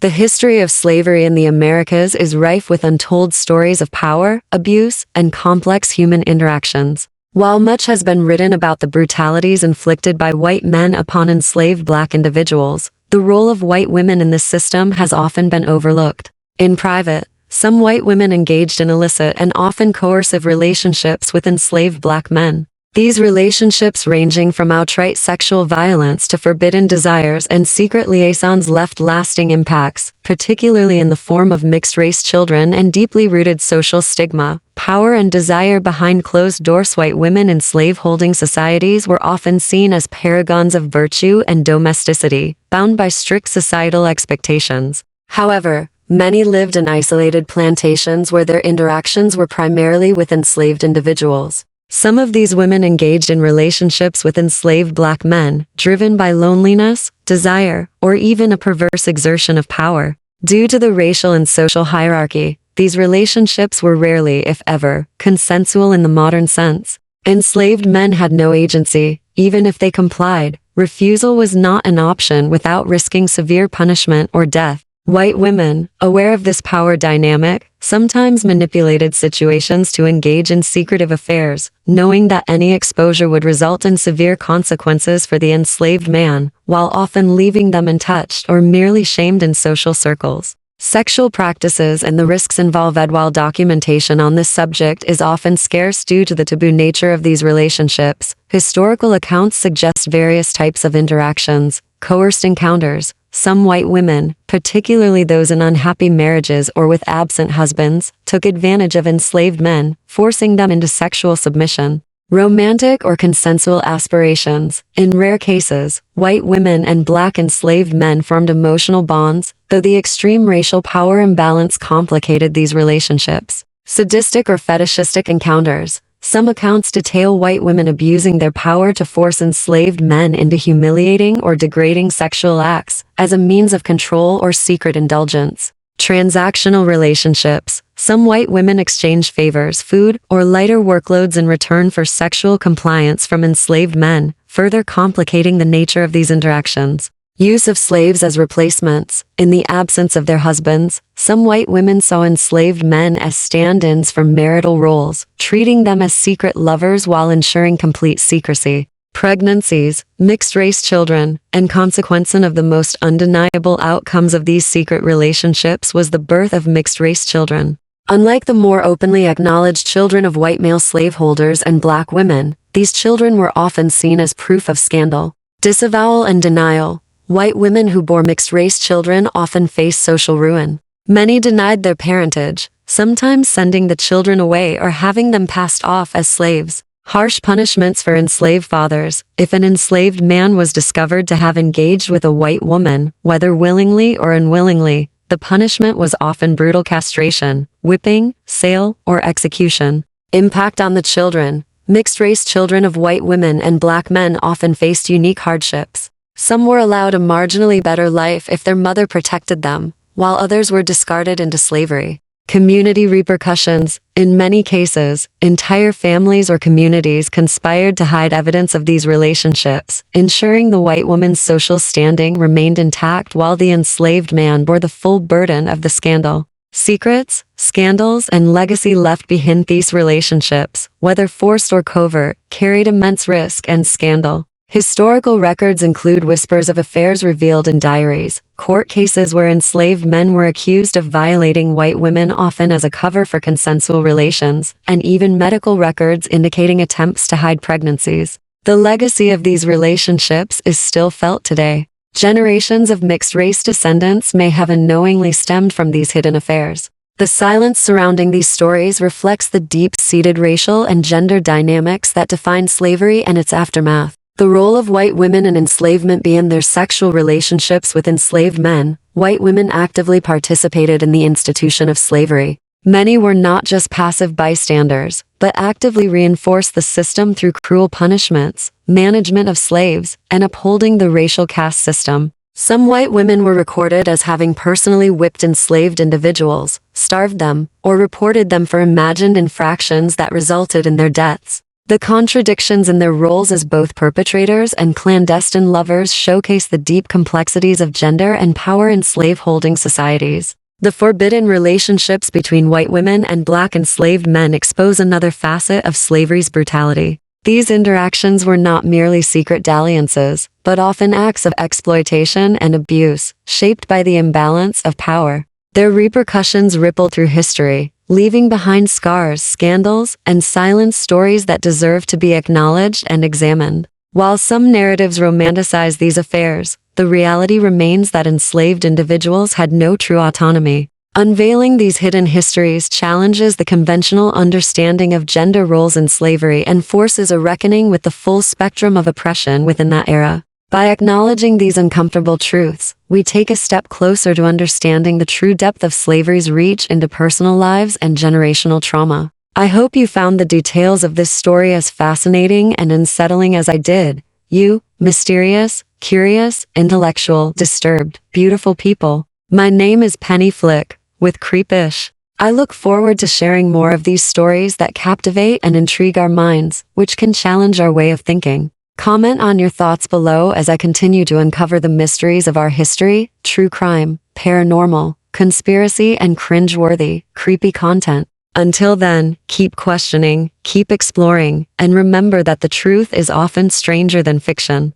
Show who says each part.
Speaker 1: The history of slavery in the Americas is rife with untold stories of power, abuse, and complex human interactions. While much has been written about the brutalities inflicted by white men upon enslaved black individuals, the role of white women in this system has often been overlooked. In private, some white women engaged in illicit and often coercive relationships with enslaved black men. These relationships ranging from outright sexual violence to forbidden desires and secret liaisons left lasting impacts, particularly in the form of mixed-race children and deeply rooted social stigma. Power and desire behind closed-doors. White women in slave-holding societies were often seen as paragons of virtue and domesticity, bound by strict societal expectations. However, many lived in isolated plantations where their interactions were primarily with enslaved individuals. Some of these women engaged in relationships with enslaved black men, driven by loneliness, desire, or even a perverse exertion of power. Due to the racial and social hierarchy, these relationships were rarely, if ever, consensual in the modern sense. Enslaved men had no agency, even if they complied. Refusal was not an option without risking severe punishment or death. White women, aware of this power dynamic, sometimes manipulated situations to engage in secretive affairs, knowing that any exposure would result in severe consequences for the enslaved man, while often leaving them untouched or merely shamed in social circles. Sexual practices and the risks involved. While documentation on this subject is often scarce due to the taboo nature of these relationships, historical accounts suggest various types of interactions, coerced encounters. Some white women, particularly those in unhappy marriages or with absent husbands, took advantage of enslaved men, forcing them into sexual submission. Romantic or consensual aspirations. In rare cases, white women and black enslaved men formed emotional bonds, though the extreme racial power imbalance complicated these relationships. Sadistic or fetishistic encounters. Some accounts detail white women abusing their power to force enslaved men into humiliating or degrading sexual acts, as a means of control or secret indulgence. Transactional relationships. Some white women exchange favors, food, or lighter workloads in return for sexual compliance from enslaved men, further complicating the nature of these interactions. Use of slaves as replacements. In the absence of their husbands, some white women saw enslaved men as stand-ins for marital roles, treating them as secret lovers while ensuring complete secrecy. Pregnancies, mixed-race children, and consequence of the most undeniable outcomes of these secret relationships was the birth of mixed-race children. Unlike the more openly acknowledged children of white male slaveholders and black women, these children were often seen as proof of scandal. Disavowal and denial. White women who bore mixed-race children often faced social ruin. Many denied their parentage, sometimes sending the children away or having them passed off as slaves. Harsh punishments for enslaved fathers. If an enslaved man was discovered to have engaged with a white woman, whether willingly or unwillingly, the punishment was often brutal castration, whipping, sale, or execution. Impact on the children. Mixed-race children of white women and black men often faced unique hardships. Some were allowed a marginally better life if their mother protected them, while others were discarded into slavery. Community repercussions. In many cases, entire families or communities conspired to hide evidence of these relationships, ensuring the white woman's social standing remained intact while the enslaved man bore the full burden of the scandal. Secrets, scandals, and legacy left behind. These relationships, whether forced or covert, carried immense risk and scandal. Historical records include whispers of affairs revealed in diaries, court cases where enslaved men were accused of violating white women often as a cover for consensual relations, and even medical records indicating attempts to hide pregnancies. The legacy of these relationships is still felt today. Generations of mixed-race descendants may have unknowingly stemmed from these hidden affairs. The silence surrounding these stories reflects the deep-seated racial and gender dynamics that define slavery and its aftermath. The role of white women in enslavement beyond their sexual relationships with enslaved men. White women actively participated in the institution of slavery. Many were not just passive bystanders, but actively reinforced the system through cruel punishments, management of slaves, and upholding the racial caste system. Some white women were recorded as having personally whipped enslaved individuals, starved them, or reported them for imagined infractions that resulted in their deaths. The contradictions in their roles as both perpetrators and clandestine lovers showcase the deep complexities of gender and power in slave-holding societies. The forbidden relationships between white women and black enslaved men expose another facet of slavery's brutality. These interactions were not merely secret dalliances, but often acts of exploitation and abuse, shaped by the imbalance of power. Their repercussions rippled through history, leaving behind scars, scandals, and silent stories that deserve to be acknowledged and examined. While some narratives romanticize these affairs, the reality remains that enslaved individuals had no true autonomy. Unveiling these hidden histories challenges the conventional understanding of gender roles in slavery and forces a reckoning with the full spectrum of oppression within that era. By acknowledging these uncomfortable truths, we take a step closer to understanding the true depth of slavery's reach into personal lives and generational trauma. I hope you found the details of this story as fascinating and unsettling as I did. You, mysterious, curious, intellectual, disturbed, beautiful people. My name is Penny Flick, with Kreep-ish. I look forward to sharing more of these stories that captivate and intrigue our minds, which can challenge our way of thinking. Comment on your thoughts below as I continue to uncover the mysteries of our history, true crime, paranormal, conspiracy, and cringe-worthy, creepy content. Until then, keep questioning, keep exploring, and remember that the truth is often stranger than fiction.